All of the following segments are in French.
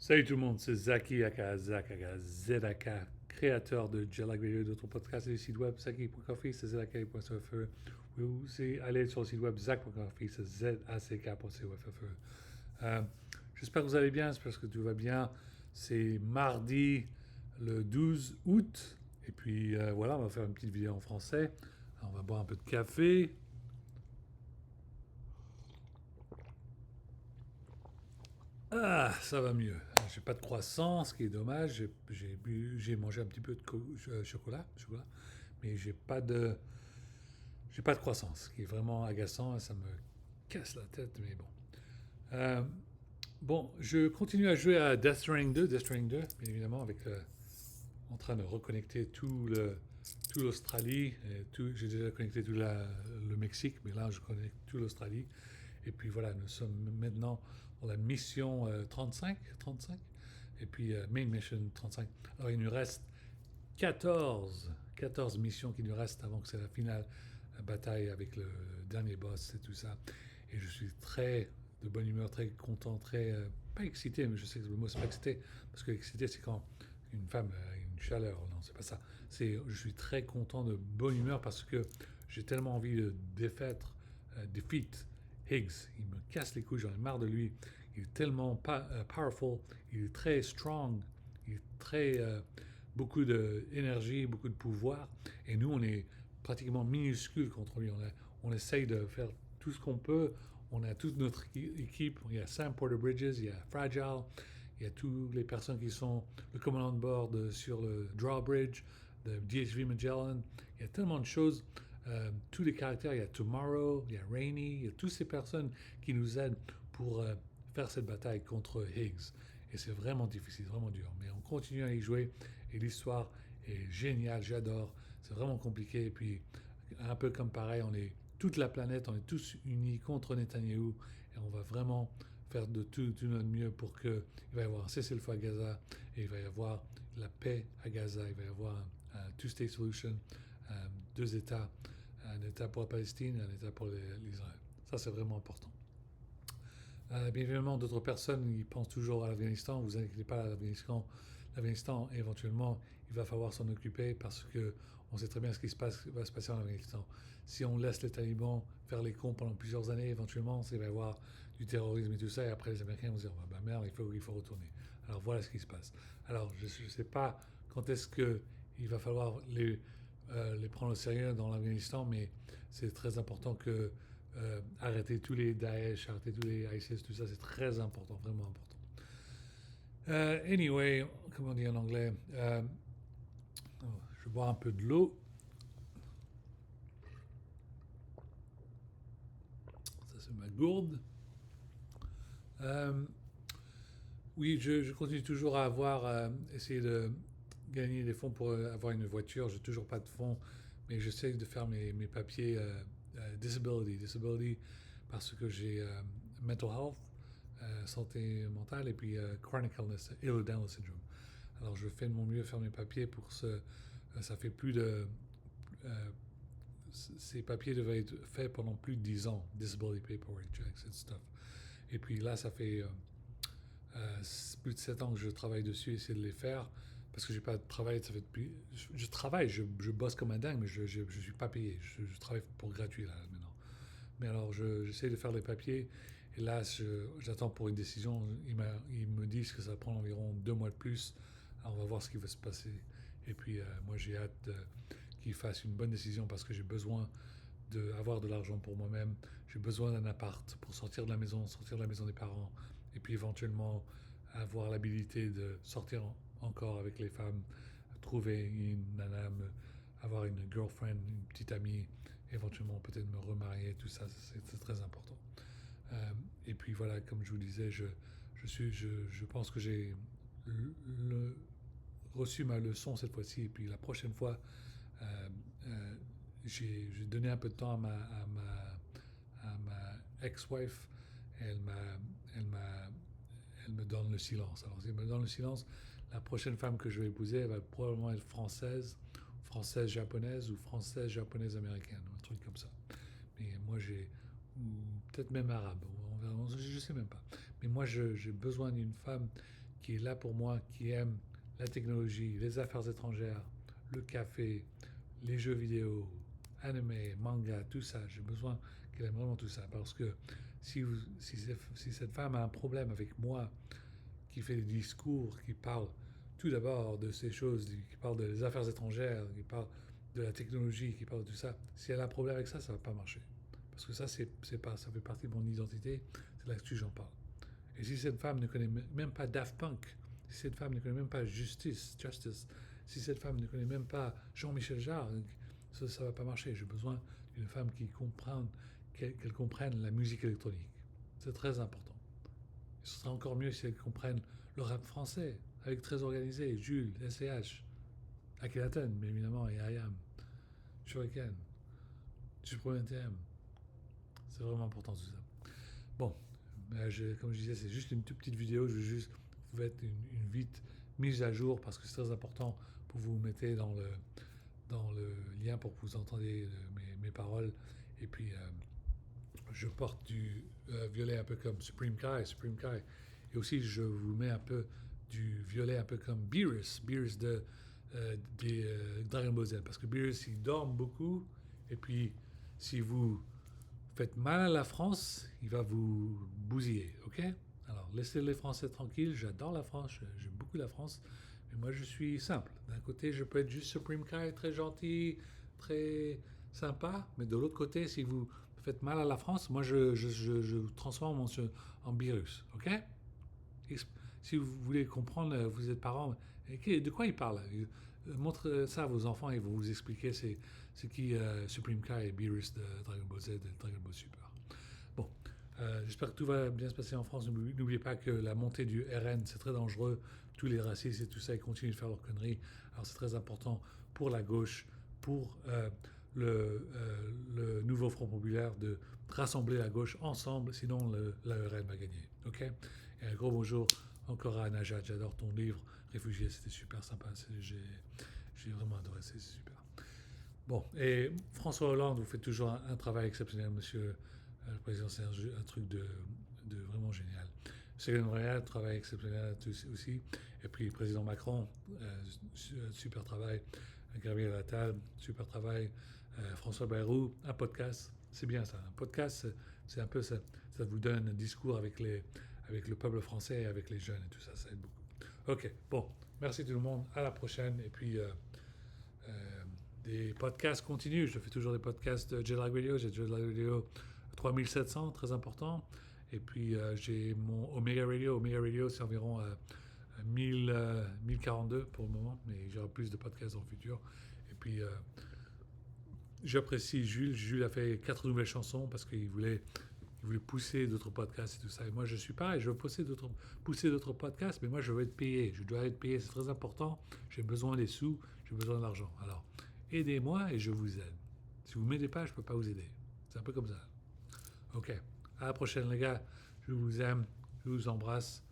Salut tout le monde, c'est Zaki aka Zak aka ZAK, créateur de Jellag Radio et d'autres podcasts et du site web Zaki.coffee, c'est zaki.coffee. Vous aussi allez sur le site web Zak.coffee, c'est zack.coffee. Euh, J'espère que vous allez bien, j'espère que tout va bien. C'est mardi le 12 août et puis voilà, on va faire une petite vidéo en français. Alors, on va boire un peu de café. Ah, ça va mieux. J'ai pas de croissant, ce qui est dommage. J'ai mangé un petit peu de chocolat, mais j'ai pas de croissant, ce qui est vraiment agaçant. Ça me casse la tête, mais bon. Euh, bon, je continue à jouer à Death Stranding 2, bien évidemment, en train de reconnecter tout l'Australie. J'ai déjà connecté le Mexique, mais là, je connecte tout l'Australie. Et puis voilà, nous sommes maintenant dans la mission 35, et puis Main Mission 35. Alors il nous reste 14 missions qui nous restent avant que c'est la finale bataille avec le dernier boss et tout ça. Et je suis très de bonne humeur, très content, pas excité, mais je sais que le mot c'est pas excité, parce que excité c'est quand une femme a une chaleur, non c'est pas ça. Je suis très content de bonne humeur parce que j'ai tellement envie de defeat Higgs. Il me casse les couilles, j'en ai marre de lui. Il est tellement powerful, il est très strong, il est très beaucoup d'énergie, beaucoup de pouvoir. Et nous, on est pratiquement minuscule contre lui. On essaye de faire tout ce qu'on peut. On a toute notre équipe. Il y a Sam Porter Bridges, il y a Fragile, il y a toutes les personnes qui sont le commandant de bord sur le Drawbridge, de DHV Magellan. Il y a tellement de choses. Tous les caractères, il y a Tomorrow, il y a Rainy, il y a toutes ces personnes qui nous aident pour faire cette bataille contre Higgs. Et c'est vraiment difficile, vraiment dur. Mais on continue à y jouer et l'histoire est géniale, j'adore. C'est vraiment compliqué. Et puis, un peu comme pareil, toute la planète, on est tous unis contre Netanyahou et on va vraiment faire de tout notre mieux pour qu'il va y avoir un cessez-le-feu à Gaza et il va y avoir la paix à Gaza. Il va y avoir un two-state solution, deux États, un État pour la Palestine et un État pour l'Israël. Ça, c'est vraiment important. Bien évidemment, d'autres personnes ils pensent toujours à l'Afghanistan. Vous inquiétez pas, l'Afghanistan, éventuellement, il va falloir s'en occuper parce que on sait très bien ce qui va se passer en Afghanistan. Si on laisse les talibans faire les cons pendant plusieurs années, éventuellement, il va y avoir du terrorisme et tout ça. Et après, les Américains vont se dire bah merde, il faut retourner. Alors voilà ce qui se passe. Alors je ne sais pas quand est-ce qu'il va falloir les prendre au sérieux dans l'Afghanistan, mais c'est très important que arrêter tous les Daesh, arrêter tous les ISIS, tout ça, c'est très important, vraiment important. Anyway, comment on dit en anglais je bois un peu de l'eau. Ça, c'est ma gourde. Euh, oui, je continue toujours à essayer de gagner des fonds pour avoir une voiture. J'ai toujours pas de fonds, mais j'essaie de faire mes papiers disability parce que j'ai mental health, santé mentale et puis chronic illness, Ehlers-Danlos syndrome. Alors je fais de mon mieux faire mes papiers pour ça fait plus de euh, ces papiers devaient être faits pendant plus de 10 ans, disability paperwork checks and stuff. Et puis là, ça fait plus de 7 ans que je travaille dessus, essayer de les faire. Parce que j'ai pas de travail, ça fait depuis. Je travaille, je bosse comme un dingue, mais je suis pas payé. Je travaille pour gratuit là maintenant. Mais alors j'essaie de faire les papiers. Et là, j'attends pour une décision. Ils me disent que ça va prendre environ 2 mois de plus. Alors on va voir ce qui va se passer. Et puis moi j'ai hâte qu'ils fassent une bonne décision parce que j'ai besoin d'avoir de l'argent pour moi-même. J'ai besoin d'un appart pour sortir de la maison des parents, et puis éventuellement avoir l'habilité de sortir encore avec les femmes, trouver une nana, avoir une girlfriend, une petite amie, éventuellement peut-être me remarier, tout ça, c'est très important. Et puis voilà, comme je vous disais, je pense que j'ai le, reçu ma leçon cette fois-ci, et puis la prochaine fois, euh, euh, j'ai donné un peu de temps à ma ex-wife. Elle, m'a, elle, m'a, elle me donne le silence. Alors, si elle me donne le silence, la prochaine femme que je vais épouser, elle va probablement être française-japonaise ou française-japonaise-américaine, ou un truc comme ça. Mais moi, ou peut-être même arabe, je ne sais même pas. Mais moi, j'ai besoin d'une femme qui est là pour moi, qui aime la technologie, les affaires étrangères, le café, les jeux vidéo, anime, manga, tout ça. J'ai besoin qu'elle aime vraiment tout ça. Parce que si cette femme a un problème avec moi, qui fait des discours, qui parle tout d'abord de ces choses, qui parle des affaires étrangères, qui parle de la technologie, qui parle de tout ça, si elle a un problème avec ça, ça ne va pas marcher. Parce que ça, ça fait partie de mon identité, c'est là-dessus que j'en parle. Et si cette femme ne connaît même pas Daft Punk, si cette femme ne connaît même pas Justice, si cette femme ne connaît même pas Jean-Michel Jarre, ça ne va pas marcher. J'ai besoin d'une femme qu'elle comprenne la musique électronique. C'est très important. Et ce sera encore mieux si elle comprenne le rap français, avec Très Organisé, Jules, SCH, Akhenaton, bien évidemment, et IAM, Shuriken, Super NTM. C'est vraiment important tout ça. Bon, comme je disais, c'est juste une toute petite vidéo. Je veux juste vous mettre une vite mise à jour parce que c'est très important pour vous mettre dans le lien pour que vous entendiez mes paroles. Et puis, je porte du violet un peu comme Supreme Kai. Et aussi, je vous mets un peu du violet un peu comme Beerus des Dragon Ball Z. Parce que Beerus, il dort beaucoup. Et puis, si vous faites mal à la France, il va vous bousiller, ok? Alors, laissez les Français tranquilles. J'adore la France, j'aime beaucoup la France. Mais moi, je suis simple. D'un côté, je peux être juste Supreme Kai, très gentil, très sympa. Mais de l'autre côté, si vous faites mal à la France, moi, je vous transforme en virus, ok? Si vous voulez comprendre, vous êtes parents, de quoi il parle? Montre ça à vos enfants et vous expliquer c'est qui Supreme Kai et Beerus de Dragon Ball Z et Dragon Ball Super. Bon, j'espère que tout va bien se passer en France. N'oubliez pas que la montée du RN, c'est très dangereux. Tous les racistes et tout ça, ils continuent de faire leurs conneries. Alors c'est très important pour la gauche, pour le nouveau Front Populaire de rassembler la gauche ensemble, sinon la RN va gagner. Ok? Et un gros bonjour encore à Najat. J'adore ton livre, Réfugié, c'était super sympa. J'ai vraiment adoré, c'est super. Bon, et François Hollande, vous faites toujours un travail exceptionnel, monsieur le président. C'est un truc de vraiment génial. Ségolène Royal, travail exceptionnel aussi. Et puis le président Macron, super travail. Gabriel Attal, super travail. François Bayrou, un podcast, c'est bien ça. Un podcast, c'est un peu ça. Ça vous donne un discours avec le peuple français et avec les jeunes et tout ça, ça aide beaucoup. Ok, bon, merci tout le monde, à la prochaine. Et puis, des podcasts continuent. Je fais toujours des podcasts de Jet Lag Radio. J'ai Jet Lag Radio 3700, très important. Et puis, j'ai mon Omega Radio. Omega Radio, c'est environ 1042 pour le moment, mais j'aurai plus de podcasts dans le futur. Et puis, j'apprécie Jules. Jules a fait 4 nouvelles chansons parce qu'il voulait pousser d'autres podcasts et tout ça. Et moi, je suis pareil, je veux pousser d'autres podcasts, mais moi, je veux être payé. Je dois être payé, c'est très important. J'ai besoin des sous, j'ai besoin d'argent. Alors, aidez-moi et je vous aide. Si vous ne m'aidez pas, je ne peux pas vous aider. C'est un peu comme ça. Ok, à la prochaine, les gars. Je vous aime, je vous embrasse.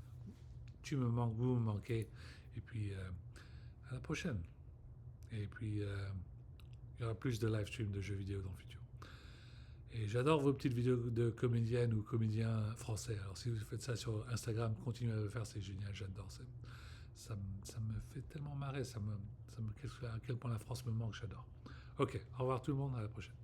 Tu me manques, vous me manquez. Et puis, à la prochaine. Et puis, il y aura plus de live stream de jeux vidéo dans le futur. Et j'adore vos petites vidéos de comédiennes ou comédiens français. Alors si vous faites ça sur Instagram, continuez à le faire, c'est génial, j'adore. Ça me fait tellement marrer, à quel point la France me manque, j'adore. Ok, au revoir tout le monde, à la prochaine.